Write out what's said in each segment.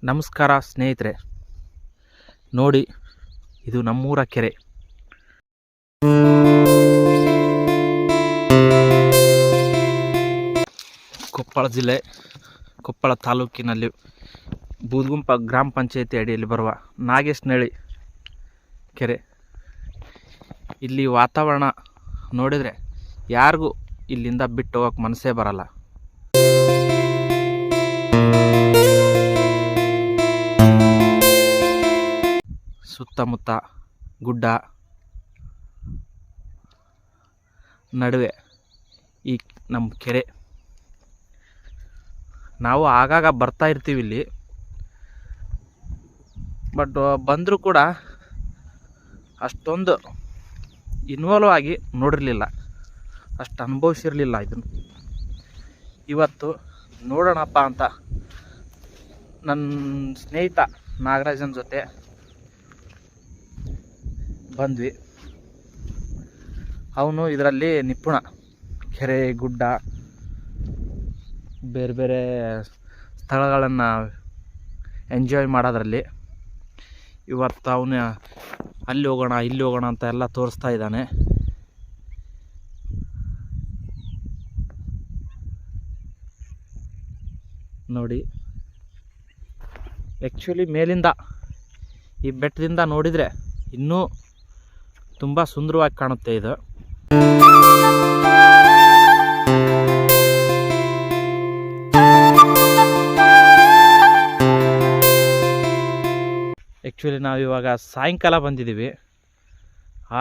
ನಮಸ್ಕಾರ ಸ್ನೇಹಿತರೆ, ನೋಡಿ ಇದು ನಮ್ಮೂರ ಕೆರೆ. ಕೊಪ್ಪಳ ಜಿಲ್ಲೆ, ಕೊಪ್ಪಳ ತಾಲೂಕಿನಲ್ಲಿ ಬೂದಗುಂಪ ಗ್ರಾಮ ಪಂಚಾಯತಿ ಅಡಿಯಲ್ಲಿ ಬರುವ ನಾಗೇಶನಹಳ್ಳಿ ಕೆರೆ. ಇಲ್ಲಿ ವಾತಾವರಣ ನೋಡಿದರೆ ಯಾರಿಗೂ ಇಲ್ಲಿಂದ ಬಿಟ್ಟು ಹೋಗೋಕ್ಕೆ ಮನಸ್ಸೇ ಬರಲ್ಲ. ಸುತ್ತಮುತ್ತ ಗುಡ್ಡ, ನಡುವೆ ಈ ನಮ್ಮ ಕೆರೆ. ನಾವು ಆಗಾಗ ಬರ್ತಾ ಇರ್ತೀವಿ ಇಲ್ಲಿ, ಬಟ್ ಬಂದರೂ ಕೂಡ ಅಷ್ಟೊಂದು ಇನ್ವಾಲ್ವ್ ಆಗಿ ನೋಡಿರಲಿಲ್ಲ, ಅಷ್ಟು ಅನುಭವಿಸಿರಲಿಲ್ಲ ಇದನ್ನು. ಇವತ್ತು ನೋಡೋಣಪ್ಪ ಅಂತ ನನ್ನ ಸ್ನೇಹಿತ ನಾಗರಾಜನ ಜೊತೆ ಬಂದ್ವಿ. ಅವನು ಇದರಲ್ಲಿ ನಿಪುಣ, ಕೆರೆ, ಗುಡ್ಡ, ಬೇರೆ ಬೇರೆ ಸ್ಥಳಗಳನ್ನು ಎಂಜಾಯ್ ಮಾಡೋದ್ರಲ್ಲಿ. ಇವತ್ತು ಅವನು ಅಲ್ಲಿ ಹೋಗೋಣ ಇಲ್ಲಿ ಹೋಗೋಣ ಅಂತ ಎಲ್ಲ ತೋರಿಸ್ತಾ ಇದ್ದಾನೆ. ನೋಡಿ, ಆ್ಯಕ್ಚುಲಿ ಮೇಲಿಂದ ಈ ಬೆಟ್ಟದಿಂದ ನೋಡಿದರೆ ಇನ್ನೂ ತುಂಬ ಸುಂದರವಾಗಿ ಕಾಣುತ್ತೆ ಇದು. ಆ್ಯಕ್ಚುಲಿ ನಾವಿವಾಗ ಸಾಯಂಕಾಲ ಬಂದಿದ್ದೀವಿ,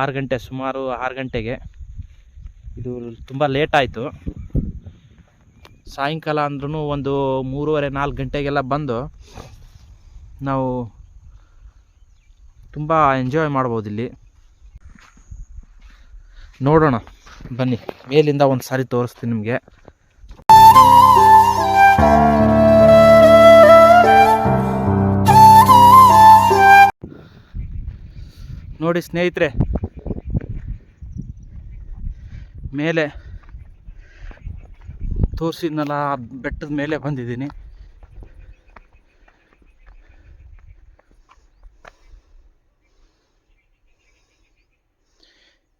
6 ಗಂಟೆ, ಸುಮಾರು 6 ಗಂಟೆಗೆ. ಇದು ತುಂಬ ಲೇಟ್ ಆಯಿತು. ಸಾಯಂಕಾಲ ಅಂದ್ರೂ ಒಂದು 3:30-4 ಗಂಟೆಗೆಲ್ಲ ಬಂದು ನಾವು ತುಂಬ ಎಂಜಾಯ್ ಮಾಡ್ಬೋದು ಇಲ್ಲಿ. ನೋಡೋಣ ಬನ್ನಿ, ಮೇಲಿಂದ ಒಂದು ಸಾರಿ ತೋರಿಸ್ತೀನಿ ನಿಮಗೆ. ನೋಡಿ ಸ್ನೇಹಿತರೆ, ಮೇಲೆ ತೋರಿಸಿದ್ನಲ್ಲ ಆ ಬೆಟ್ಟದ ಮೇಲೆ ಬಂದಿದ್ದೀನಿ.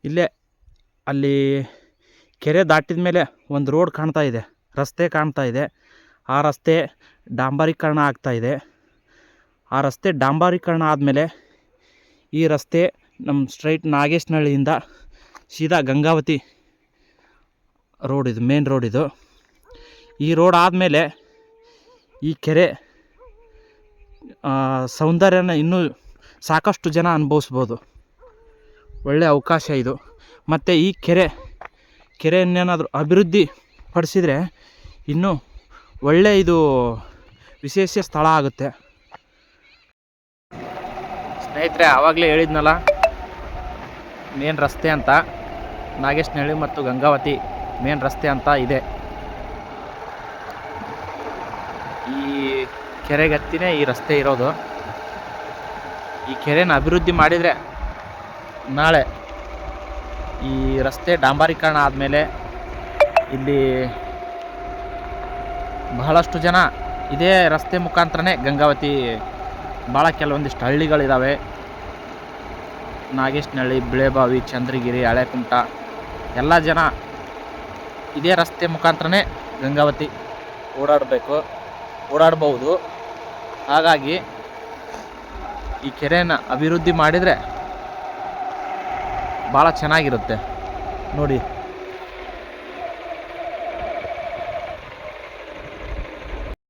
ಇಲ್ಲೇ ಅಲ್ಲಿ ಕೆರೆ ದಾಟಿದ ಮೇಲೆ ಒಂದು ರೋಡ್ ಕಾಣ್ತಾ ಇದೆ, ರಸ್ತೆ ಕಾಣ್ತಾ ಇದೆ. ಆ ರಸ್ತೆ ಡಾಂಬರೀಕರಣ ಆಗ್ತಾಯಿದೆ. ಆ ರಸ್ತೆ ಡಾಂಬರೀಕರಣ ಆದಮೇಲೆ ಈ ರಸ್ತೆ ನಮ್ಮ ಸ್ಟ್ರೈಟ್ ನಾಗೇಶನಹಳ್ಳಿಯಿಂದ ಸೀದಾ ಗಂಗಾವತಿ ರೋಡ್, ಇದು ಮೇನ್ ರೋಡ್ ಇದು. ಈ ರೋಡ್ ಆದಮೇಲೆ ಈ ಕೆರೆ ಸೌಂದರ್ಯನ ಇನ್ನೂ ಸಾಕಷ್ಟು ಜನ ಅನುಭವಿಸ್ಬೋದು. ಒಳ್ಳೆಯ ಅವಕಾಶ ಇದು. ಮತ್ತು ಈ ಕೆರೆಯನ್ನೇನಾದರೂ ಅಭಿವೃದ್ಧಿ ಪಡಿಸಿದರೆ ಇನ್ನೂ ಒಳ್ಳೆಯ ಇದು ವಿಶೇಷ ಸ್ಥಳ ಆಗುತ್ತೆ. ಸ್ನೇಹಿತರೆ, ಆವಾಗಲೇ ಹೇಳಿದ್ನಲ್ಲ ಮೇನ್ ರಸ್ತೆ ಅಂತ, ನಾಗೇಶನಹಳ್ಳಿ ಮತ್ತು ಗಂಗಾವತಿ ಮೇನ್ ರಸ್ತೆ ಅಂತ ಇದೆ. ಈ ಕೆರೆಗತ್ತಿನೇ ಈ ರಸ್ತೆ ಇರೋದು. ಈ ಕೆರೆನ ಅಭಿವೃದ್ಧಿ ಮಾಡಿದರೆ ನಾಳೆ ಈ ರಸ್ತೆ ಡಾಂಬರೀಕರಣ ಆದಮೇಲೆ ಇಲ್ಲಿ ಬಹಳಷ್ಟು ಜನ ಇದೇ ರಸ್ತೆ ಮುಖಾಂತರನೇ ಗಂಗಾವತಿ, ಭಾಳ ಕೆಲವೊಂದಿಷ್ಟು ಹಳ್ಳಿಗಳಿದ್ದಾವೆ, ನಾಗೇಶನಹಳ್ಳಿ, ಬಿಳೆಬಾವಿ, ಚಂದ್ರಗಿರಿ, ಹಳೆಕುಮಟ, ಎಲ್ಲ ಜನ ಇದೇ ರಸ್ತೆ ಮುಖಾಂತರನೇ ಗಂಗಾವತಿ ಓಡಾಡ್ಬೋದು. ಹಾಗಾಗಿ ಈ ಕೆರೆನ ಅಭಿವೃದ್ಧಿ ಮಾಡಿದರೆ ಭಾಳ ಚೆನ್ನಾಗಿರುತ್ತೆ. ನೋಡಿ.